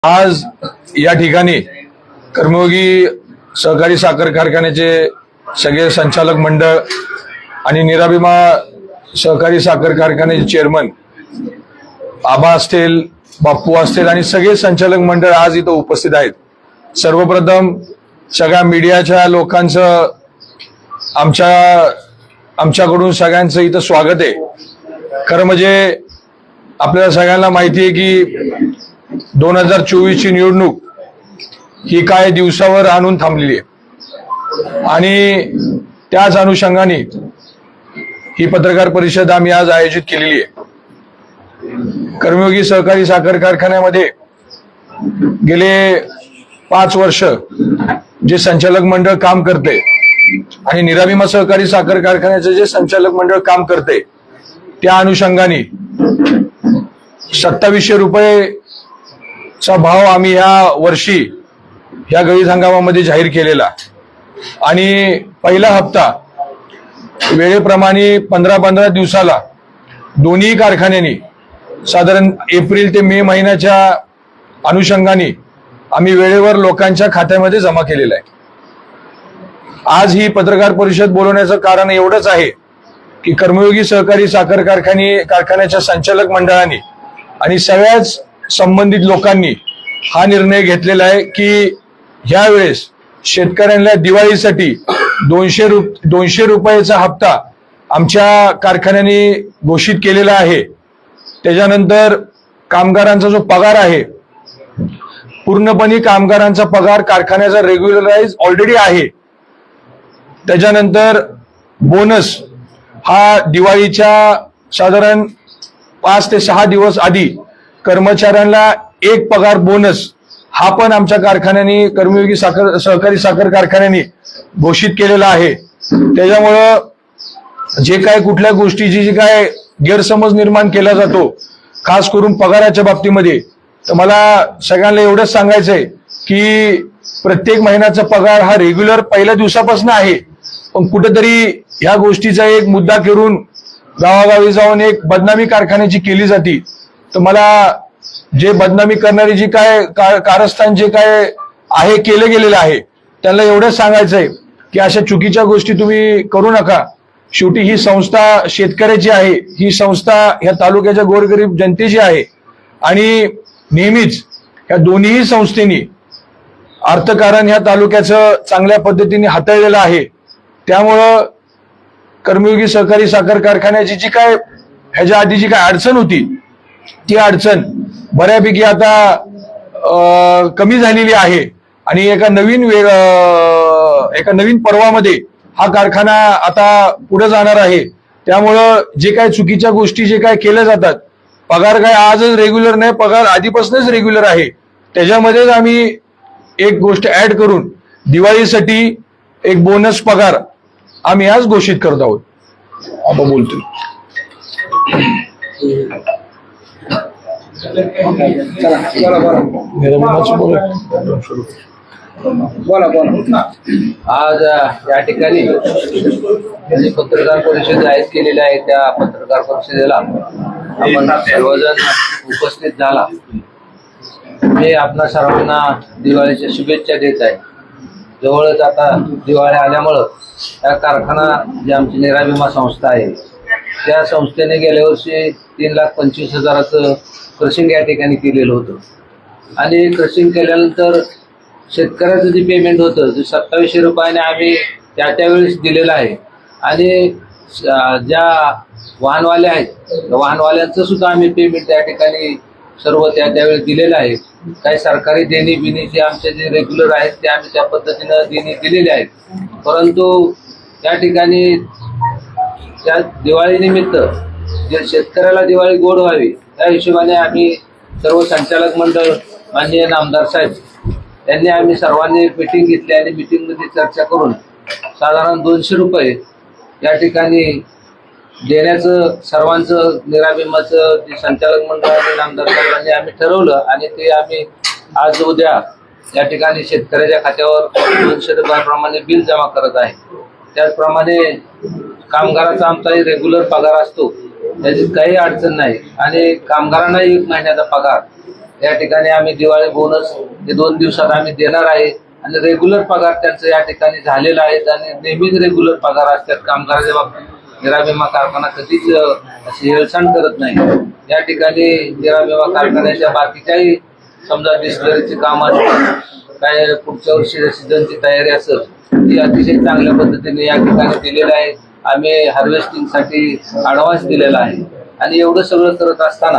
आज या ठिकाणी कर्मयोगी सहकारी साखर कारखान्याचे सगळे संचालक मंडळ आणि निराभिमा सहकारी साखर कारखान्याचे चेअरमन आबा असतील, बाप्पू असतील आणि सगळे संचालक मंडळ आज इथं उपस्थित आहेत। सर्वप्रथम सगळ्या मीडियाच्या लोकांचं आमच्याकडून सगळ्यांचं इथं स्वागत आहे। खरं म्हणजे आपल्याला सगळ्यांना माहिती आहे की 2024 ची निवडणूक ही काय दिवसावर आणून थांबलेली आहे आणि त्याच अनुषंगाने ही पत्रकार परिषद आम्ही आज आयोजित केलेली आहे। कर्मयोगी सहकारी साखर कारखान्यामध्ये गेले 5 वर्ष जे संचालक मंडळ काम करते आणि निराभिमा सहकारी साखर कारखान्याचे जे संचालक मंडळ काम करते त्या अनुषंगाने 2700 रुपये चा भाव आम्ही या वर्षी या गळीत हंगामामध्ये जाहीर केलेला आणि पहिला हप्ता वेळेप्रमाणे 15-15 दिवसाला दोन्ही कारखान्यांनी साधारण एप्रिल ते मे महिन्याच्या अनुषंगाने आम्ही वेळेवर लोकांच्या खात्यामध्ये जमा केलेला आहे। आज ही पत्रकार परिषद बोलवण्याचं कारण एवढंच आहे की कर्मयोगी सहकारी साखर कारखान्याच्या संचालक मंडळाने आणि सगळ्याच संबंधित लोकांनी हा निर्णय घेतलेला आहे की यावेळेस शेतकऱ्यांना दिवाळीसाठी 200 रुपयाचा हप्ता आमच्या कारखान्याने घोषित केलेला आहे। त्याच्यानंतर कामगारांचा जो पगार आहे पूर्णपणे कामगारांचा पगार कारखान्याचा रेग्युलराइज ऑलरेडी आहे। त्याच्यानंतर बोनस हा दिवाळीच्या साधारण 5 ते 6 दिवस आधी कर्मचाऱ्यांना एक पगार बोनस हा पण आमच्या कारखान्याने कर्मयोगी सहकारी साखर कारखान्याने घोषित केलेला आहे। त्याच्यामुळं जे काय कुठल्या गोष्टीची जी काय गैरसमज निर्माण केला जातो खास करून पगाराच्या बाबतीमध्ये, तर मला सगळ्यांना एवढंच सांगायचंय की प्रत्येक महिन्याचा पगार हा रेग्युलर पहिल्या दिवसापासून आहे, पण कुठेतरी ह्या गोष्टीचा एक मुद्दा करून गावागावी जाऊन एक बदनामी कारखान्याची केली जाते। तर मला जे बदनामी करणारी जी काय कारस्थान जे काय आहे केलं गेलेलं आहे त्यांना एवढंच सांगायचंय की अशा चुकीच्या गोष्टी तुम्ही करू नका। शेवटी ही संस्था शेतकऱ्याची आहे, ही संस्था ह्या तालुक्याच्या गोरगरीब जनतेची आहे आणि नेहमीच ह्या दोन्ही संस्थेनी अर्थकारण ह्या तालुक्याचं चांगल्या पद्धतीने हाताळलेलं आहे। त्यामुळं कर्मयोगी सहकारी साखर कारखान्याची जी काय ह्याच्या आधी जी काय अडचण होती ती अडचण बऱ्यापैकी आता कमी झालेली आहे आणि एका नवीन पर्वामध्ये हा कारखाना आता पुढे जाणार आहे। त्यामुळं जे काय चुकीच्या गोष्टी जे काय केल्या जातात, पगार काय आजच रेग्युलर नाही, पगार आधीपासूनच रेग्युलर आहे, त्याच्यामध्येच आम्ही एक गोष्ट ऍड करून दिवाळीसाठी एक बोनस पगार आम्ही आज घोषित करत आहोत। आपण बोलतोय आज या ठिकाणी पत्रकार परिषद आयोजित केलेली आहे। त्या पत्रकार परिषदेला आपण सर्वजण उपस्थित झाला। मी आपणा सर्वांना दिवाळीच्या शुभेच्छा देत आहे। जवळच आता दिवाळी आल्यामुळं या कारखाना जी आमची निराभिमा संस्था आहे त्या संस्थेने गेल्या वर्षी 3,25,000चं क्रशिंग या ठिकाणी केलेलं होतं आणि क्रशिंग केल्यानंतर शेतकऱ्याचं जे पेमेंट होतं ते 2700 रुपयाने आम्ही त्यावेळेस दिलेलं आहे आणि ज्या वाहनवाले आहेत वाहनवाल्यांचं सुद्धा आम्ही पेमेंट त्या ठिकाणी सर्व त्यावेळेस दिलेलं आहे। काही सरकारी देणी बिणी जे आमचे जे रेग्युलर आहेत ते आम्ही त्या पद्धतीनं देणी दिलेले आहेत, परंतु त्या ठिकाणी त्या दिवाळीनिमित्त जे शेतकऱ्याला दिवाळी गोड व्हावी त्या हिशोबाने आम्ही सर्व संचालक मंडळ माननीय नामदार साहेब यांनी आम्ही सर्वांनी मीटिंग घेतली आणि मीटिंगमध्ये चर्चा करून साधारण 200 रुपये या ठिकाणी देण्याचं सर्वांचं निराभिमाचं जे संचालक मंडळ आणि नामदार साहेबांनी आम्ही ठरवलं आणि ते आम्ही आज उद्या या ठिकाणी शेतकऱ्याच्या खात्यावर 200 रुपयाप्रमाणे बिल जमा करत आहे। त्याचप्रमाणे कामगाराचा आमचाही रेग्युलर पगार असतो, त्याची काही अडचण नाही आणि कामगारांना 1 महिन्याचा पगार या ठिकाणी आम्ही दिवाळी बोनस हे 2 दिवसात आम्ही देणार आहे आणि रेग्युलर पगार त्यांचं या ठिकाणी झालेला आहे आणि नेहमीच रेग्युलर पगार असतात. कामगाराच्या बाबतीत निरा विमा कारखाना कधीच अशी हेळसांड करत नाही. या ठिकाणी निरा विमा कारखान्याच्या बाकीच्याही समजा डिस्कवरीची काम असतील, काय पुढच्या वर्षी सीझनची तयारी असेल ती अतिशय चांगल्या पद्धतीने या ठिकाणी दिलेलं आहे. आम्ही हार्वेस्टिंगसाठी ऍडव्हान्स दिलेला आहे आणि एवढं सगळं करत असताना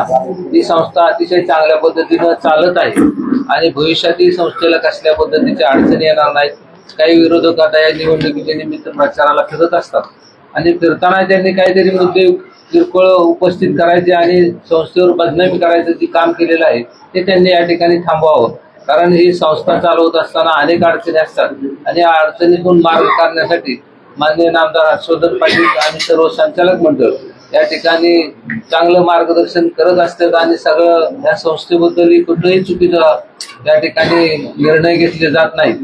ही संस्था अतिशय चांगल्या पद्धतीनं चालत आहे आणि भविष्यात ही संस्थेला कसल्या पद्धतीच्या अडचणी येणार नाहीत. काही विरोधक आता या निवडणुकीच्या निमित्त प्रचाराला फिरत असतात आणि फिरताना त्यांनी काहीतरी मुद्दे किरकोळ उपस्थित करायचे आणि संस्थेवर बदनामी करायचं जे काम केलेलं आहे ते त्यांनी या ठिकाणी थांबवावं. कारण ही संस्था चालवत असताना अनेक अडचणी असतात आणि या अडचणीतून मार्ग काढण्यासाठी माननीय नामदार हर्षवर्धन पाटील आणि सर्व संचालक मंडळ या ठिकाणी चांगलं मार्गदर्शन करत असतात आणि सगळं या संस्थेबद्दल कुठलंही चुकीचं या ठिकाणी निर्णय घेतले जात नाहीत.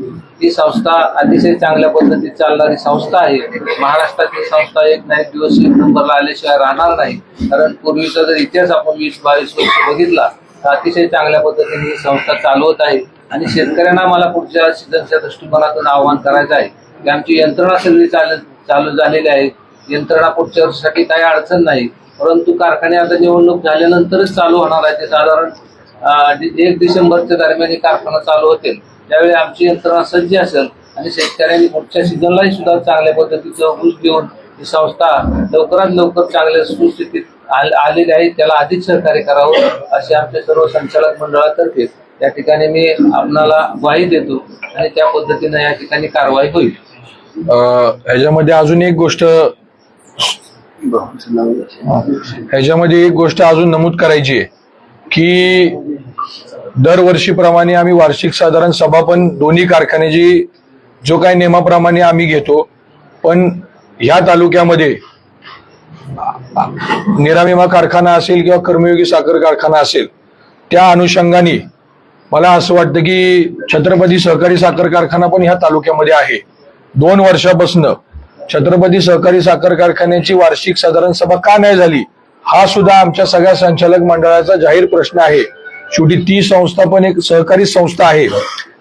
ही संस्था अतिशय चांगल्या पद्धतीत चालणारी संस्था आहे. महाराष्ट्रातली संस्था एक ना एक दिवस 1 नंबरला आल्याशिवाय राहणार नाही. कारण पूर्वीचा जर इतिहास आपण 20-22 वर्ष बघितला तर अतिशय चांगल्या पद्धतीने ही संस्था चालवत आहे आणि शेतकऱ्यांना मला पुढच्या सीझनच्या दृष्टिकोनातून आवाहन करायचं आहे की आमची यंत्रणा सगळी चालू झालेली आहे. यंत्रणा पुढच्या वर्षासाठी काही अडचण नाही, परंतु कारखाने आता निवडणूक झाल्यानंतरच चालू होणार आहे. ते साधारण 1 डिसेंबरच्या दरम्यान कारखाना चालू होतील. त्यावेळी आमची यंत्रणा सज्ज असेल आणि शेतकऱ्यांनी पुढच्या सीझनलाही सुद्धा चांगल्या पद्धतीचं ऊस देऊन ही संस्था लवकरात लवकर चांगल्या सुस्थितीत आलेली आहे त्याला अधिक सहकार्य करावं असे आमच्या सर्व संचालक मंडळातर्फे या ठिकाणी मी आपणाला ग्वाही देतो आणि त्या पद्धतीने या ठिकाणी कारवाई होईल. ह्याच्यामध्ये अजून एक गोष्ट अजून नमूद करायची आहे की दरवर्षीप्रमाणे आम्ही वार्षिक साधारण सभा पण दोन्ही कारखान्याची जो काही नियमाप्रमाणे आम्ही घेतो, पण ह्या तालुक्यामध्ये निरा विमा कारखाना असेल किंवा कर्मयोगी साखर कारखाना असेल त्या अनुषंगाने मला असं वाटतं की छत्रपती सहकारी साखर कारखाना पण ह्या तालुक्यामध्ये आहे. 2 वर्षापासून छत्रपती सहकारी साखर कारखान्याची वार्षिक साधारण सभा का नाही झाली हा सुद्धा आमच्या सगळ्या संचालक मंडळाचा जाहीर प्रश्न आहे. शेवटी ती संस्था पण एक सहकारी संस्था आहे.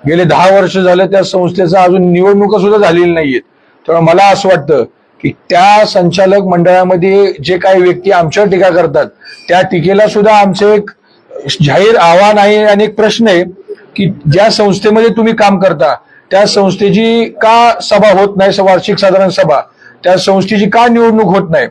गेले 10 वर्ष झालं त्या संस्थेचा अजून निवडणुका सुद्धा झालेली नाहीयेत. तर मला असं वाटतं की त्या संचालक मंडळामध्ये जे काही व्यक्ती आमच्यावर टीका करतात त्या टीकेला सुद्धा आमचं एक जाहीर आव्हान आहे आणि एक प्रश्न आहे की ज्या संस्थेमध्ये तुम्ही काम करता त्या संस्थेची का सभा होत नाही, वार्षिक साधारण सभा, त्या संस्थेची का निवडणूक होत नाही.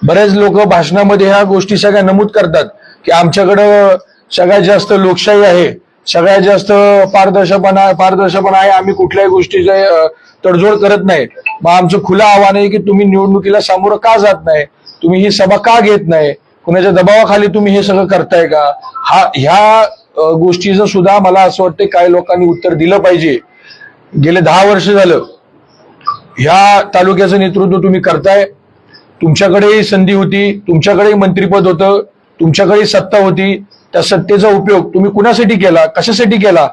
बरेच लोक भाषणामध्ये ह्या गोष्टी सगळ्या नमूद करतात की आमच्याकडं सगळ्यात जास्त लोकशाही आहे, सगळ्यात जास्त पारदर्शकपणा आहे, आम्ही कुठल्याही गोष्टीचं तडजोड करत नाही. मग आमचं खुलं आव्हान आहे की तुम्ही निवडणुकीला सामोरं का जात नाही, तुम्ही ही सभा का घेत नाही, कुणाच्या दबावाखाली तुम्ही हे सगळं करताय का. ह्या गोष्टीचं सुद्धा मला असं वाटतं काही लोकांनी उत्तर दिलं पाहिजे. गेले 10 वर्ष झालं ह्या तालुक्याचं नेतृत्व तुम्ही करताय. तुमच्याकडेही संधी होती, तुमच्याकडेही मंत्रिपद होतं, तुमच्याकडे सत्ता होती. त्या सत्तेचा उपयोग तुम्ही कुणासाठी केला, कशासाठी केला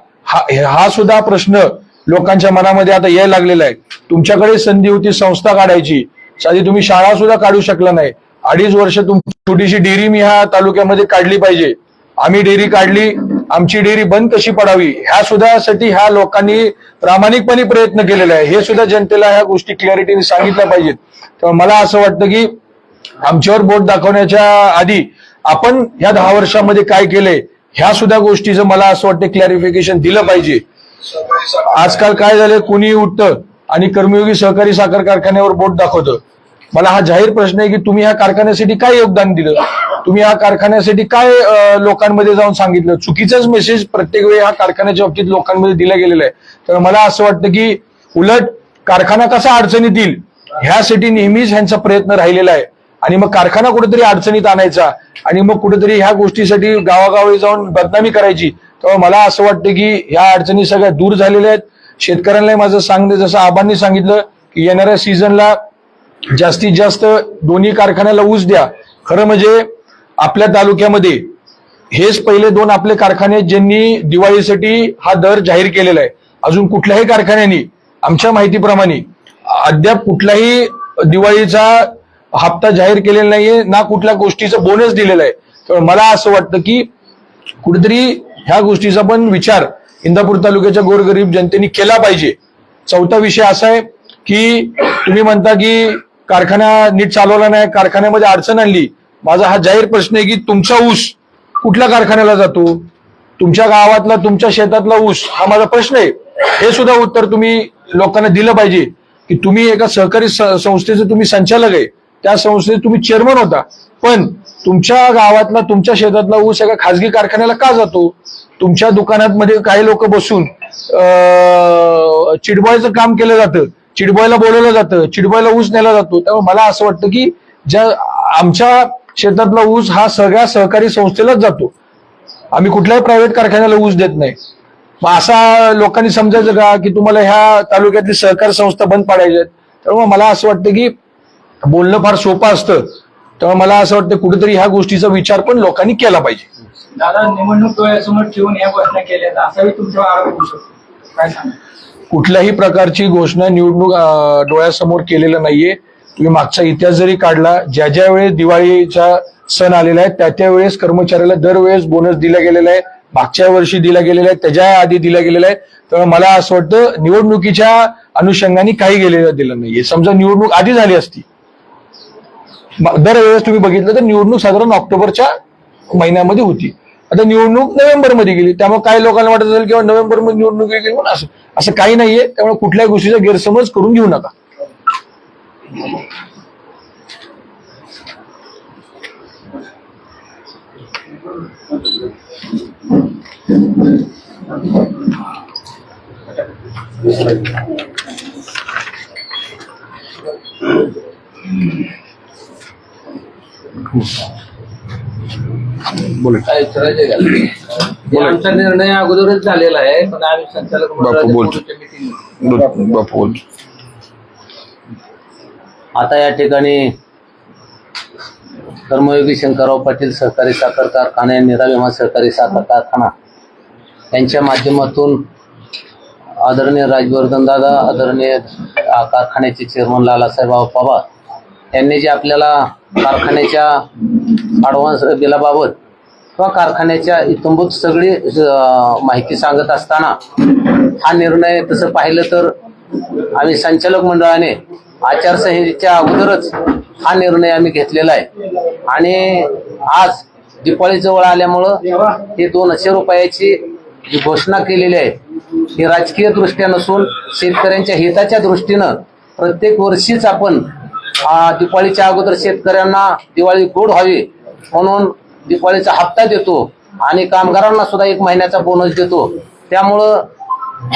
हा सुद्धा प्रश्न लोकांच्या मनामध्ये आता यायला लागलेला आहे. तुमच्याकडे संधी होती संस्था काढायची, साधी तुम्ही शाळा सुद्धा काढू शकला नाही. 2.5 वर्ष तुमची छोटीशी डेअरी मी ह्या तालुक्यामध्ये काढली पाहिजे. आम्ही डेअरी काढली, आमची डेअरी बंद कशी पडावी ह्या सुद्धासाठी ह्या लोकांनी प्रामाणिकपणे प्रयत्न केलेला आहे. हे सुद्धा जनतेला ह्या गोष्टी क्लॅरिटीने सांगितल्या पाहिजेत. तर मला असं वाटतं की आमच्यावर बोट दाखवण्याच्या आधी आपण ह्या 10 वर्षामध्ये काय केलंय ह्या सुद्धा गोष्टीचं मला असं वाटतं क्लॅरिफिकेशन दिलं पाहिजे. आजकाल काय झालंय, कोणी उठतं आणि कर्मयोगी सहकारी साखर कारखान्यावर बोट दाखवतं. मला हा जाहीर प्रश्न आहे की तुम्ही ह्या कारखान्यासाठी काय योगदान दिलं, तुम्ही ह्या कारखान्यासाठी काय लोकांमध्ये जाऊन सांगितलं. चुकीचाच मेसेज प्रत्येक वेळी ह्या कारखान्याच्या बाबतीत लोकांमध्ये दिला गेलेला आहे. तर मला असं वाटतं की उलट कारखाना कसा अडचणीत येईल ह्यासाठी नेहमीच ह्यांचा प्रयत्न राहिलेला आहे आणि मग कारखाना कुठेतरी अडचणीत आणायचा आणि मग कुठेतरी ह्या गोष्टीसाठी गावागावी जाऊन बदनामी करायची. तर मला असं वाटतं की ह्या अडचणी सगळ्या दूर झालेल्या आहेत. शेतकऱ्यांना माझं सांगणं जसं आबांनी सांगितलं की येणाऱ्या सीझनला जास्तीत जास्त दोन्ही कारखान्याला ऊस द्या. खरं म्हणजे आपल्या तालुक्यामध्ये हेच पहिले 2 आपले कारखाने ज्यांनी दिवाळीसाठी हा दर जाहीर केलेला आहे. अजून कुठल्याही कारखान्याने आमच्या माहितीप्रमाणे अद्याप कुठलाही दिवाळीचा हप्ता जाहीर केलेला नाहीये, ना कुठल्या गोष्टीचं बोनस दिलेला आहे. तर मला असं वाटतं की कुठेतरी ह्या गोष्टीचा पण विचार इंदापूर तालुक्याच्या गोरगरीब जनतेने केला पाहिजे. चौथा विषय असा आहे की तुम्ही म्हणता की कारखाना नीट चालवला नाही, कारखान्यामध्ये अडचण आणली. माझा हा जाहीर प्रश्न आहे की तुमचा ऊस कुठल्या कारखान्याला जातो? तुमच्या गावातला, तुमच्या शेतातला ऊस, हा माझा प्रश्न आहे. हे सुद्धा उत्तर तुम्ही लोकांना दिलं पाहिजे की तुम्ही एका सहकारी संस्थेचे तुम्ही संचालक आहे, त्या संस्थेचे तुम्ही चेअरमन होता, पण तुमच्या गावातला, तुमच्या शेतातला ऊस एका खासगी कारखान्याला का जातो? तुमच्या दुकानात मध्ये काही लोक बसून चिडबॉयचं काम केलं जातं, चिडबॉयला बोलवलं जातं, चिडबॉयला ऊस नेला जातो. त्यामुळे मला असं वाटतं की आमच्या शेतातला ऊस हा सगळ्या सहकारी संस्थेलाच जातो. आम्ही कुठल्याही प्रायव्हेट कारखान्याला ऊस देत नाही. मग असा लोकांनी समजायचं का की तुम्हाला ह्या तालुक्यातली सहकारी संस्था बंद पाडायच्या आहेत? त्यामुळे मला असं वाटतं की बोलणं फार सोपं असतं. त्यामुळे मला असं वाटतं कुठेतरी ह्या गोष्टीचा विचार पण लोकांनी केला पाहिजे. दादा, निवडणूक डोळ्यासमोर ठेवून या घोषणा केल्या असाही तुमचा आरोप होऊ शकतो, काय सांगा? कुठल्याही प्रकारची घोषणा निवडणूक डोळ्यासमोर केलेलं नाहीये. तुम्ही मागचा इतिहास जरी काढला, ज्या ज्या वेळेस दिवाळीचा सण आलेला आहे त्या त्यावेळेस कर्मचाऱ्याला दरवेळेस बोनस दिला गेलेला आहे, मागच्या वर्षी दिला गेलेला आहे, त्याच्या आधी दिला गेलेला आहे. त्यामुळे मला असं वाटतं निवडणुकीच्या अनुषंगाने काही दिलं नाहीये. समजा निवडणूक आधी झाली असती, दरवेळेस तुम्ही बघितलं तर निवडणूक साधारण ऑक्टोबरच्या महिन्यामध्ये होती. आता निवडणूक नोव्हेंबरमध्ये गेली, त्यामुळे काही लोकांना वाटत असेल किंवा नोव्हेंबरमध्ये निवडणूक गेली म्हणून असं काही नाहीये. त्यामुळे कुठल्याही गोष्टीचा गैरसमज करून घेऊ नका. बोला. काय विचारायचं आहे का? आमचा निर्णय अगोदरच झालेला आहे, पण आम्ही संचालक बापू बोल. मीटिंग बापू बोल. आता या ठिकाणी कर्मयोगी शंकरराव पाटील सहकारी साखर कारखाना आणि निराविमा सहकारी साखर कारखाना यांच्या माध्यमातून आदरणीय राजवर्धन दादा, आदरणीय कारखान्याचे चेअरमन लालासाहेब पवार यांनी जे आपल्याला कारखान्याच्या ॲडव्हान्स बिलाबाबत किंवा कारखान्याच्या इतंभूत सगळी माहिती सांगत असताना हा निर्णय तसं पाहिलं तर आम्ही संचालक मंडळाने आचारसंहितेच्या अगोदरच हा निर्णय आम्ही घेतलेला आहे. आणि आज दिवाळी जवळ आल्यामुळं हे 200 रुपयाची जी घोषणा केलेली आहे ही राजकीय दृष्ट्या नसून शेतकऱ्यांच्या हिताच्या दृष्टीनं प्रत्येक वर्षीच आपण दिवाळीच्या अगोदर शेतकऱ्यांना दिवाळी गोड व्हावी म्हणून दिवाळीचा हप्ता देतो आणि कामगारांना सुद्धा 1 महिन्याचा बोनस देतो. त्यामुळं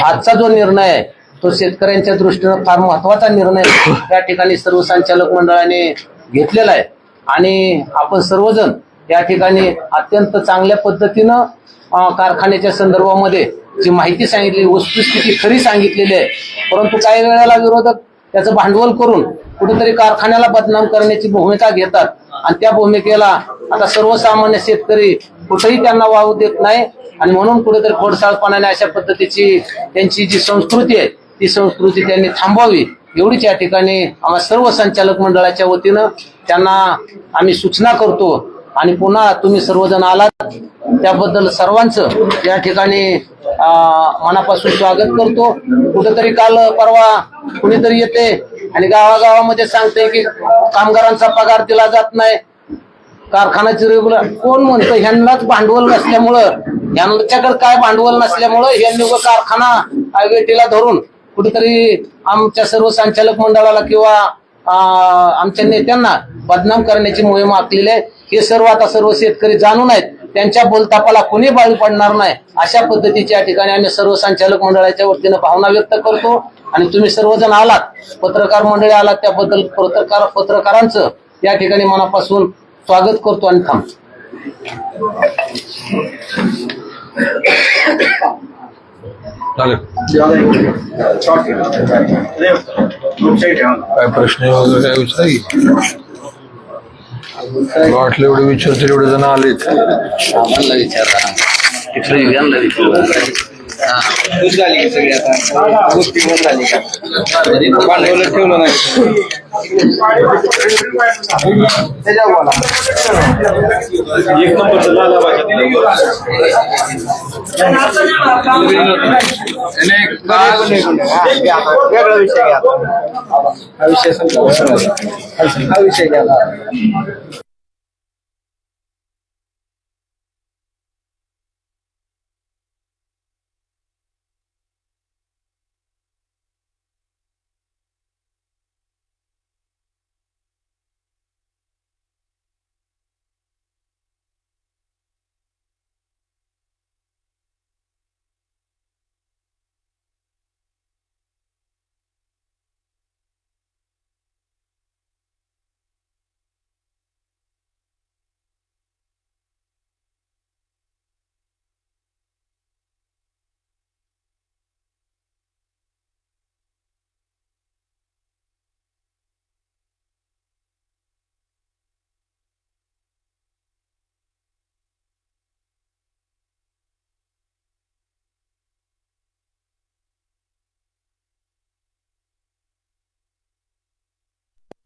आजचा जो निर्णय आहे तो शेतकऱ्यांच्या दृष्टीनं फार महत्वाचा निर्णय त्या ठिकाणी सर्व संचालक मंडळाने घेतलेला आहे. आणि आपण सर्वजण या ठिकाणी अत्यंत चांगल्या पद्धतीनं कारखान्याच्या संदर्भामध्ये जी माहिती सांगितली, वस्तुस्थिती खरी सांगितलेली आहे. परंतु काही वेळेला विरोधक त्याचं भांडवल करून कुठेतरी कारखान्याला बदनाम करण्याची भूमिका घेतात आणि त्या भूमिकेला आता सर्वसामान्य शेतकरी कुठेही त्यांना वाव देत नाही. आणि म्हणून कुठेतरी खोडसाळपणाने अशा पद्धतीची त्यांची जी संस्कृती आहे ती संस्कृती त्यांनी थांबवावी एवढीच या ठिकाणी आम्हा सर्व संचालक मंडळाच्या वतीनं त्यांना आम्ही सूचना करतो. आणि पुन्हा तुम्ही सर्वजण आलात त्याबद्दल सर्वांचं या ठिकाणी मनापासून स्वागत करतो. कुठेतरी काल परवा कुणीतरी येते आणि गावागावामध्ये सांगते की कामगारांचा पगार दिला जात नाही, कारखान्याचे रेग्युलर कोण म्हणतं ह्यांनाच भांडवल नसल्यामुळं, यांच्याकडे काय भांडवल नसल्यामुळं यांनी कारखाना वेटीला धरून कुठेतरी आमच्या सर्व संचालक मंडळाला किंवा आमच्या नेत्यांना बदनाम करण्याची मोहीम आखलेली आहे. हे सर्व आता सर्व शेतकरी जाणून आहेत, त्यांच्या बोलतापाला कोणी बळी पडणार नाही अशा पद्धतीच्या ठिकाणी आम्ही सर्व संचालक मंडळाच्या वतीनं भावना व्यक्त करतो. आणि तुम्ही सर्वजण आलात, पत्रकार मंडळी आलात, त्याबद्दल पत्रकारांचं या ठिकाणी मनापासून स्वागत करतो आणि थांबतो. काय प्रश्न वगैरे काय विचाराय वाटलं एवढे विचारतील एवढे जण आलेत. आम्हाला विचारा, इकडे यांना विचारा. खुश झाली की सगळी आता गोष्टी बंद झाली का भांडवल ठेवलं नाही त्याच्यावर बोला एक नंबरचं लाला भाषा वेगळा विषय घ्या हा विषय समजा हा विषय घ्या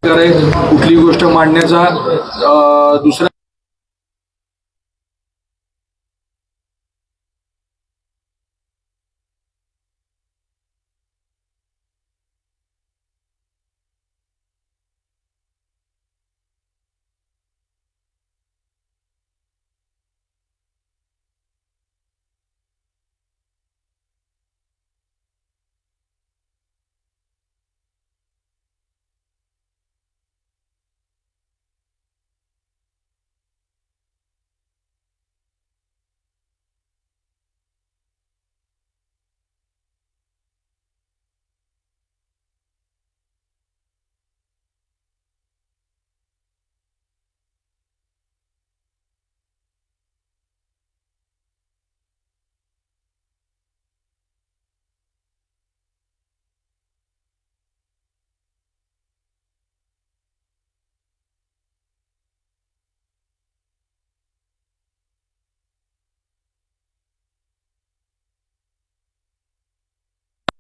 कुठली गोष्ट मांडण्याचा दुसरा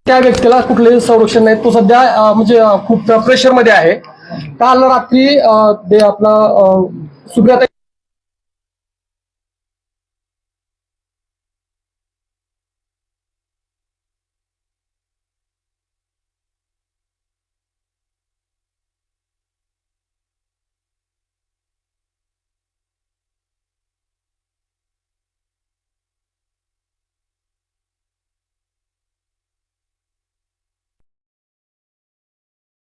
त्या व्यक्तीला कुठलंही संरक्षण नाही. तो सध्या म्हणजे खूप प्रेशरमध्ये आहे. काल रात्री आपला सुप्रियाताई